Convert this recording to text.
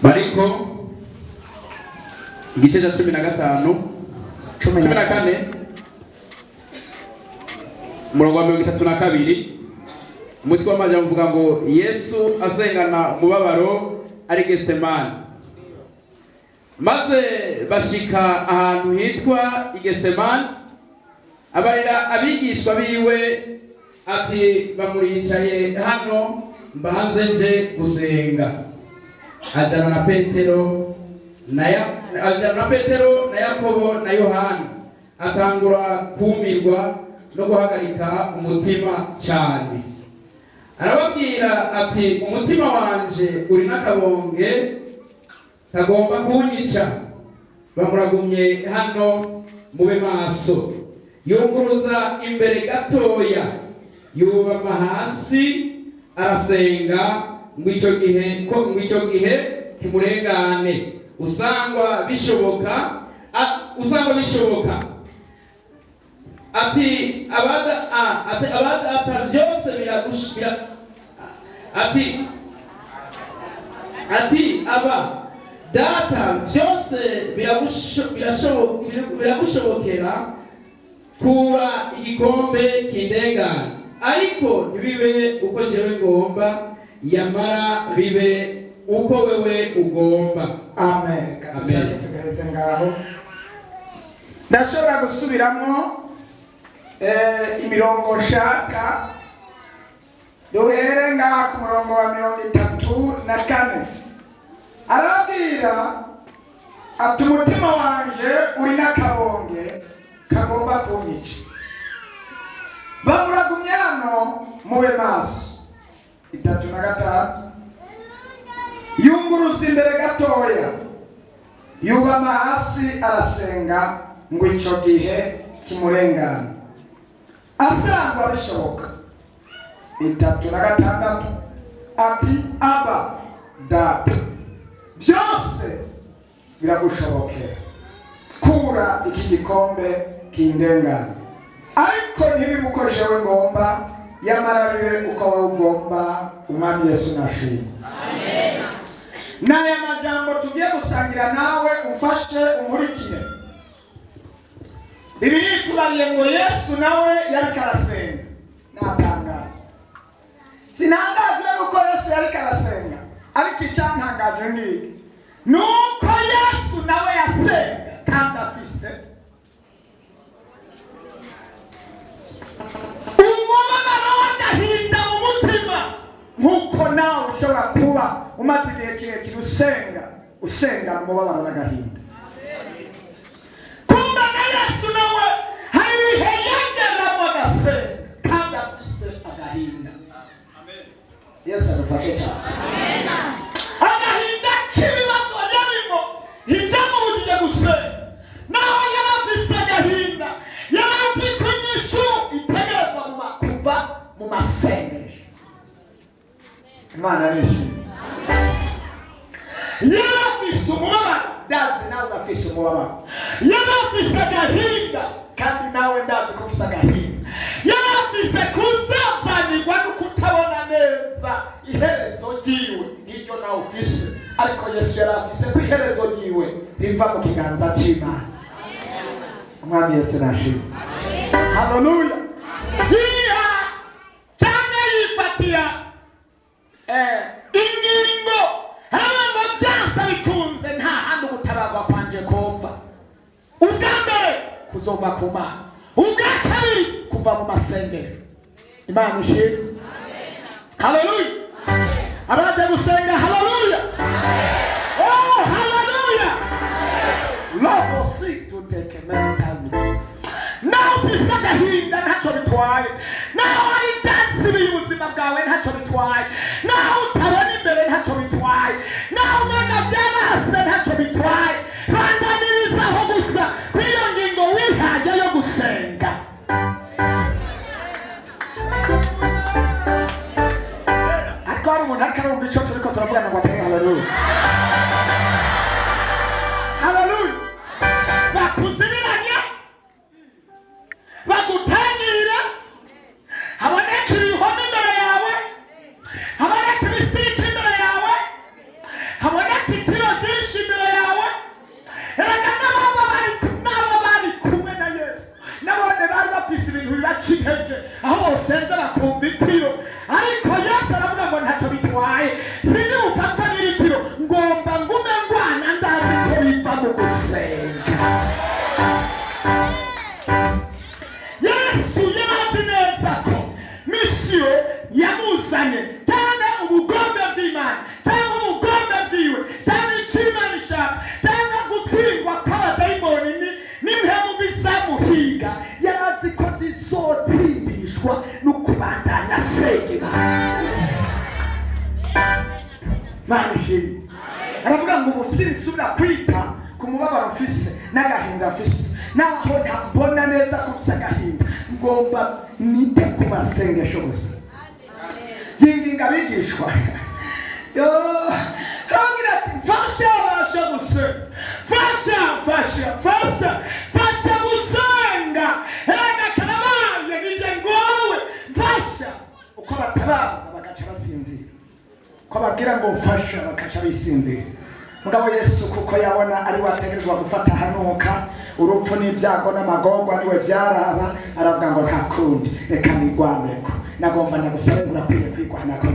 Mariko igice cya 15 14 umurongo wa 32 umutwe w'amajambo uvuga ngo Yesu asengana umubabaro ari Getsemani. Maze bashika ahantu hitwa Getsemani, abarira abigishwa biwe ati bamuricaye hano mbanze nje gusenga. Ajana na Petero na Yakobo na Yohana, atangura kumirwa no guhagarika umutima cyane. Arababwira ati umutima wanje uri nakabonge kagomba kunyica. Bamuragumye hano mube maso. Yunguruza imbere gatoya, yubama hasi arasenga ngwico gihe kimurengane. Usangwa bishoboka ati abada byose biragushira ati aba data byose biragushobokera kura igikombe kindengana, ariko ntibibe uko jewe ngomba, yamara bibe uko wewe ugomba. Amen. Amen. Tugereze ngaho ndashobora gusubiramo imirongo shaka duhere ngaha ku murongo wa 34. Arabwira ati umutima wanje uri nakabonge kagomba kunyica. Bamuragumye hano mube maso. 35 yunguruza imbere gatoya, yubama hasi arasenga ngo ico gihe kimurengana. Asangwa bishoboka. 36 ati aba data byose biragushobokera kura iki gikombe kindengana, ariko ntibimukoreshe we ngomba, yamara bibe uko we ugomba. Umwami Yesu nashimwe. Amen. Naya majambo tugiye gusangira nawe umfashe umurikire. Bibiliya itubariye ngo Yesu nawe yari karasenga. Natangaza. Sinangajwe nuko Yesu yari karasenga, ariko icyantangaje ngiki nuko Yesu nawe yasenga kandi afise umubabaro w'agahinda mu mutima, nkuko nawe ushobora kuba umaze igihe kirekire usenga umubabaro n'agahinda. Kumba na Yesu nawe hari ibihe yageramo agasenga kandi afise agahinda. Yesu adufashe cyane. Agahinda k'ibibazo yarimo ntibyamubujije gusenga. Naho yari afise agahinda, yari azi ko inyishu itegerezwa kuva mu masengesho. Imana nishimye. Yari afise umubabaro, ndazi nawe urafise umubabaro. Yari afise agahinda, kandi nawe ndazi ko ufise agahinda. Yari afise kuzazanirwa no kutabona neza iherezo ryiwe n'iryo nawe ufise, ariko Yesu yari afise ko iherezo ryiwe riva mu kiganza cy'Imana. Umwami Yesu nashimwe. Haleluya. Hiya cyane yifatira ingingo haba byasa bikunze nta handi ubutaragwa kwanje kopfa. Ubwa mbere kuzomba ku Mana, ubwa kabiri kuva mu masengesho. Imana ishimwe. Haleluya. Abaje gusenga haleluya. Oh haleluya. Love seek to take a mental meeting. Now bisa gahinda ntacyo bitwaye. Now ari dance biyubuzima bwawe ntacyo bitwaye. Now utabona imbere ntacyo bitwaye. Now mwana byarase ntacyo bitwaye. Bandaniza ho gusa kwiyo ngingo wihaje yo gusenga. Akora umuntu akarumva icyo turiko turavugana ngo ateye haleluya. Haleluya. Bakuziranye bagutangira haboneka ibihome imbere yawe, haboneka ibisiki imbere yawe, haboneka akumva itiro, ariko Yesu aravuga ngo ntacyo bitwaye, sindi ufatwa n'itiro, ngomba ngume ngwana ndazi ko biva mu gusenga. Yesu yarazi neza ko misiyo yamuzanye cyangwa ubugombe bw'Imana cyangwa ubugombe bwiwe cyangwa icyo Imana ishaka cyangwa gutsindwa kw'abadayimoni n'impemu bizamuhiga, yarazi ko zizotsindishwa no kubandanya asenga. Mana ishimwe. Aravuga ngo ubu sinsubira kwita ku mubabaro mfise n'agahinda mfise, naho ntabona neza ko mfise agahinda, ngomba nite ku masengesho gusa. Yinginga abigishwa, aravuga ati fasha abasha gusenga, fasha gusenga, ega karabaye nije ngowe fasha. Uko batabaza bagaca basinzira, ko babwira ngo fasha bagaca bisinzira. Mugabo Yesu kuko yabona ari wategerezwa gufata hanuka urupfu n'ibyago n'amagorwa niwe byaraba, aravuga ngo nta kundi reka nigwaneko, nagomba ndagusabe urakwiye kwigwanako.